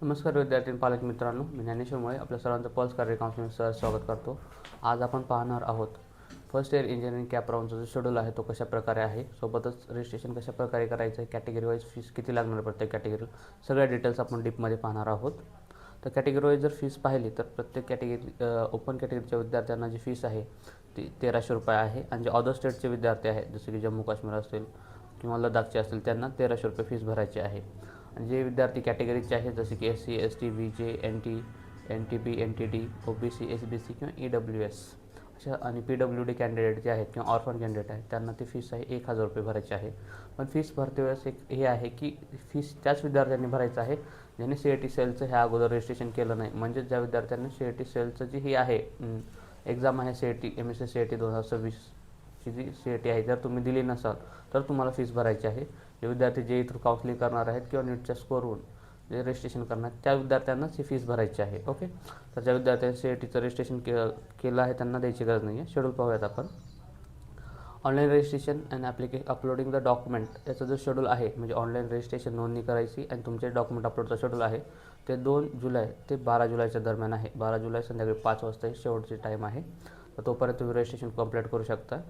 नमस्कार विद्यार्थी आणि पालक मित्रांनो, मी ज्ञानेश्वर मुळे आपल्या सर्वांचं पल्स करिअर काउन्सिलिंग सर स्वागत करतो. आज आपण पाहणार आहोत फर्स्ट इयर इंजिनिअरिंग कॅप राऊंडचा जो शेड्यूल आहे तो कशा प्रकारे आहे, सोबतच रजिस्ट्रेशन कशा प्रकारे करायचं आहे, कॅटेगरी वाईज फीस किती लागणार प्रत्येक कॅटेगरीला, सगळ्या डिटेल्स आपण डीपमध्ये पाहणार आहोत. तर कॅटेगरी वाईज जर फीस पाहिली तर प्रत्येक कॅटेगरी ओपन कॅटेगरीच्या विद्यार्थ्यांना जी फीस आहे ती 1300 रुपये आहे आणि जे अदर स्टेटचे विद्यार्थी आहेत जसे की जम्मू काश्मीर असेल किंवा लडाखचे असतील त्यांना 1300 रुपये फीस भरायची आहे. आणि जे विद्यार्थी कॅटेगरीचे आहेत जसे की SC ST VJ NT NTP NTD OBC SBC किंवा EWS अशा आणि PWD कॅन्डिडेट जे आहेत किंवा ऑर्फन कॅन्डिडेट आहेत त्यांना ती फीस आहे 1000 रुपये भरायची आहे. पण फीस भरते वेळेस एक हे आहे की फीस त्याच विद्यार्थ्यांनी भरायचं आहे ज्यांनी CET सेलचं ह्या अगोदर रजिस्ट्रेशन केलं नाही. म्हणजे ज्या विद्यार्थ्यांनी CET सेलचं जी ही आहे एक्झाम आहे CET MSc CET 2026 ची जी CET आहे जर तुम्ही दिली नसाल तर तुम्हाला फीस भरायची आहे. जे विद्यार्थी जे थ्रू काउन्सिलिंग करणार आहेत किंवा नीटच्या स्कोरवरून जे रजिस्ट्रेशन करणार त्या विद्यार्थ्यांनाच ही फीस भरायची आहे. ओके, तर ज्या विद्यार्थ्यांनी CETचं रजिस्ट्रेशन केलं आहे त्यांना द्यायची गरज नाही आहे. शेड्यूल पाहूयात आपण. Online registration and uploading the document याचा जो शेड्यूल आहे म्हणजे ऑनलाईन रजिस्ट्रेशन नोंदणी करायची आणि तुमचे डॉक्युमेंट अपलोडचा शेड्यूल आहे ते 2 जुलै ते 12 जुलैच्या दरम्यान आहे. 12 जुलै संध्याकाळी 5 वाजता ही शेवटची टाईम आहे. तर तोपर्यंत तुम्ही रजिस्ट्रेशन कंप्लीट करू शकता.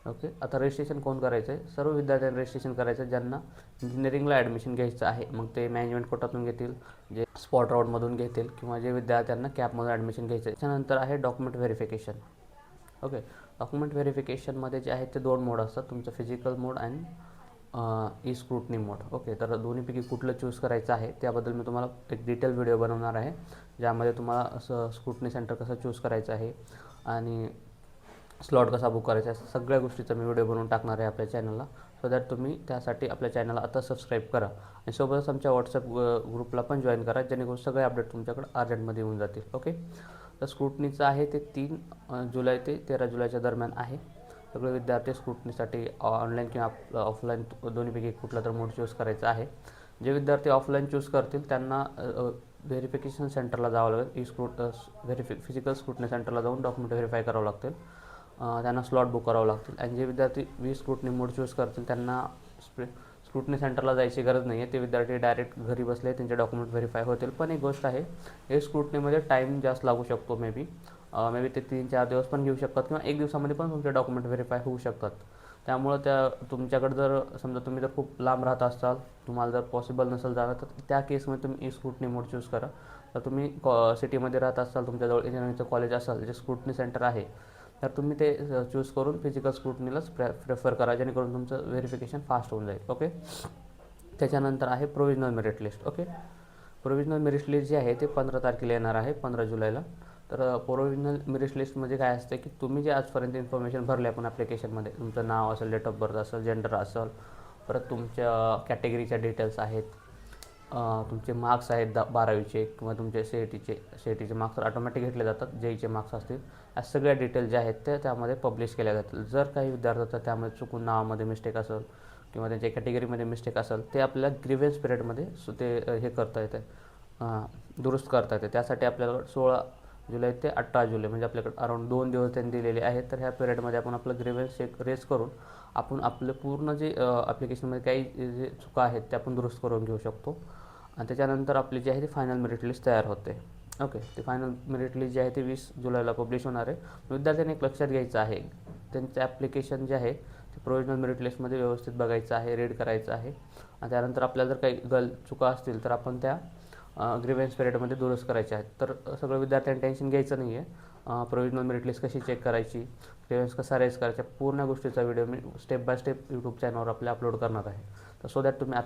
ओके, आता रजिस्ट्रेशन कोण करायचं आहे? सर्व विद्यार्थ्यांनी रजिस्ट्रेशन करायचं आहे ज्यांना इंजिनिअरिंगला ॲडमिशन घ्यायचं आहे. मग ते मॅनेजमेंट कोटातून घेतील, जे स्पॉट राऊंडमधून घेतील किंवा जे विद्यार्थ्यांना कॅपमधून ॲडमिशन घ्यायचं आहे. त्यानंतर आहे डॉक्युमेंट व्हेरिफिकेशन. ओके, डॉक्युमेंट व्हेरिफिकेशनमध्ये जे आहेत ते 2 मोड असतात, तुमचं physical mode and E scrutiny mode. Okay, तर दोन्हीपैकी कुठलं चूज करायचं आहे त्याबद्दल मी तुम्हाला एक डिटेल व्हिडिओ बनवणार आहे ज्यामध्ये तुम्हाला असं स्क्रूटनी सेंटर कसं चूज करायचं आहे आणि स्लॉट कसा बुक करायचा आहे सगळ्या गोष्टीचा मी व्हिडिओ बनवून टाकणार आहे आपल्या चॅनलला. सो दॅट तुम्ही त्यासाठी आपल्या चॅनलला आता सबस्क्राईब करा आणि सोबतच आमच्या व्हॉट्सअप ग्रुपला पण जॉईन करा जेणेकरून सगळे अपडेट तुमच्याकडे अर्जंटमध्ये येऊन जातील. ओके, तर स्क्रूटनीचं आहे ते 3 जुलै ते 13 जुलैच्या दरम्यान आहे. सगळे विद्यार्थी स्क्रूटनीसाठी ऑनलाईन किंवा ऑफलाईन दोन्हीपैकी कुठला तर मोड चूज करायचा आहे. जे विद्यार्थी ऑफलाईन चूज करतील त्यांना व्हेरिफिकेशन सेंटरला जावं लागेल. फिजिकल स्क्रूटनी सेंटरला जाऊन डॉक्युमेंट व्हेरीफाय करावं लागतील. त्यांना स्लॉट बुक करावं लागतील. आणि जे विद्यार्थी स्क्रूटनी मोड चूज करतील त्यांना स्क्रूटनी सेंटरला जायची गरज नाही आहे. ते विद्यार्थी डायरेक्ट घरी बसले त्यांचे डॉक्युमेंट व्हेरीफाय होतील. पण एक गोष्ट आहे, हे स्क्रूटनीमध्ये टाईम जास्त लागू शकतो. मे बी ते 3-4 दिवस पण घेऊ शकतात किंवा 1 दिवसामध्ये पण तुमचे डॉक्युमेंट व्हेरीफाय होऊ शकतात. त्यामुळं तुमच्याकडे जर समजा तुम्ही जर खूप लांब राहत असाल, तुम्हाला जर पॉसिबल नसेल जाणं, तर त्या केसमध्ये तुम्ही स्क्रूटनी मोड चूज करा. तर तुम्ही सिटीमध्ये राहत असाल, तुमच्याजवळ इंजिनिअरिंगचं कॉलेज असाल जे स्क्रूटनी सेंटर आहे, तर तुम्ही ते चूज करून फिजिकल स्क्रूटनीलाच प्रेफर करा जेणेकरून तुमचं व्हेरिफिकेशन फास्ट होऊन जाईल. ओके, त्याच्यानंतर आहे provisional merit list. Okay, provisional merit list जी आहे ते 15 तारखेला येणार आहे, 15 जुलैला. तर प्रोविजनल मेरिट लिस्टमध्ये काय असते की तुम्ही जे आजपर्यंत इन्फॉर्मेशन भरले आपण ॲप्लिकेशनमध्ये, तुमचं नाव असेल, डेट ऑफ बर्थ असेल, जेंडर असेल, परत तुमच्या कॅटेगरीच्या डिटेल्स आहेत, तुमचे मार्क्स आहेत 12वीचे किंवा तुमचे CETचे मार्क्स ऑटोमॅटिक घेतले जातात, JEEचे मार्क्स असतील, या सगळ्या डिटेल्स ज्या आहेत त्या त्यामध्ये पब्लिश केल्या जातील. जर काही विद्यार्थ्यांचा त्यामध्ये चुकून नावामध्ये मिस्टेक असेल किंवा त्यांच्या कॅटेगरीमध्ये मिस्टेक असेल ते आपल्याला ग्रीव्हन्स पिरियडमध्ये ते हे करता येते, दुरुस्त करता येते. त्यासाठी आपल्याला 16 जुलै ते 18 जुलै म्हणजे आपल्याकडे अराऊंड 2 दिवस त्यांनी दिलेले आहेत. तर ह्या पिरियडमध्ये आपण आपलं ग्रीव्हन्स रेज करून आपण आपलं पूर्ण जे ॲप्लिकेशनमध्ये काही जे चुका आहेत त्या आपण दुरुस्त करून घेऊ शकतो. आणि त्याच्यानंतर आपली जी आहे ती फायनल मेरिट लिस्ट तयार होते. ओके, ती फायनल मेरिट लिस्ट जी आहे ती 20 जुलैला पब्लिश होणार आहे. विद्यार्थ्यांनी एक लक्षात घ्यायचं आहे, त्यांचं ॲप्लिकेशन जे आहे ते प्रोविजनल मेरिट लिस्टमध्ये व्यवस्थित बघायचं आहे, रीड करायचं आहे. आणि त्यानंतर आपल्याला जर काही चुका असतील तर आपण त्या ग्रीव्हन्स पिरियडमध्ये दुरुस्त करायचे आहेत. तर सगळं विद्यार्थ्यांनी टेन्शन घ्यायचं नाही आहे. प्रोविजनल मेरिट लिस्ट कशी चेक करायची, ग्रीव्हन्स कसा रेज करायचा, पूर्ण गोष्टीचा video me step by step YouTube चॅनलवर आपल्या अपलोड करणार आहे. तर सो दॅट तुम्ही